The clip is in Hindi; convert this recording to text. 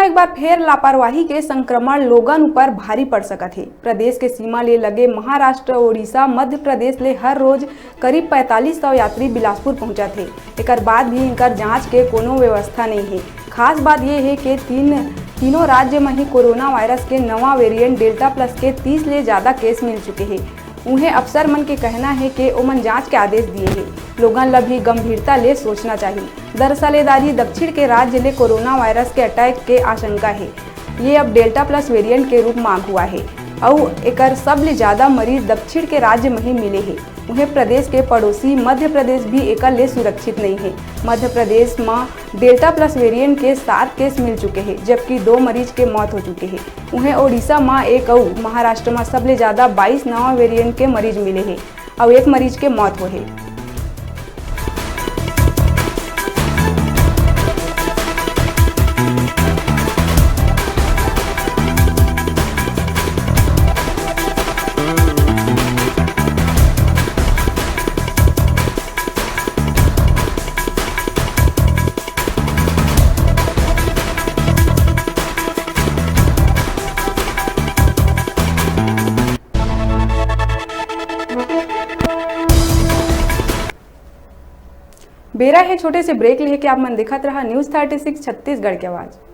एक बार फिर लापरवाही के संक्रमण लोगन ऊपर भारी पड़ सकत है। प्रदेश के सीमा ले लगे महाराष्ट्र, ओडिशा, मध्य प्रदेश ले हर रोज करीब 4500 यात्री बिलासपुर पहुंचत है। एकर बाद भी इनकर जांच के कोनो व्यवस्था नहीं है। खास बात यह है कि तीनों राज्य में ही कोरोना वायरस के नवा वेरिएंट डेल्टा प्लस के 30 ले ज़्यादा केस मिल चुके हैं। उन्हें अफसर मन के कहना है कि ओमन जांच के आदेश दिए हैं। लोगन ला भी गंभीरता ले सोचना चाहिए। दरअसल ये दक्षिण के राज्य ले कोरोना वायरस के अटैक के आशंका है। ये अब डेल्टा प्लस वेरिएंट के रूप मांग हुआ है और एकर सबले ज़्यादा मरीज दक्षिण के राज्य में ही मिले हैं। उन्हें प्रदेश के पड़ोसी मध्य प्रदेश भी एकर ले सुरक्षित नहीं है। मध्य प्रदेश में डेल्टा प्लस वेरिएंट के 7 केस मिल चुके हैं, जबकि 2 मरीज के मौत हो चुके हैं। उन्हें ओडिशा में 1 और महाराष्ट्र में सबले ज़्यादा 22 नवा वेरिएंट के मरीज मिले हैं और 1 मरीज के मौत हुए है। बेरा है छोटे से ब्रेक लेके आप मन दिखत रहा न्यूज़ 36 छत्तीसगढ़ की आवाज़।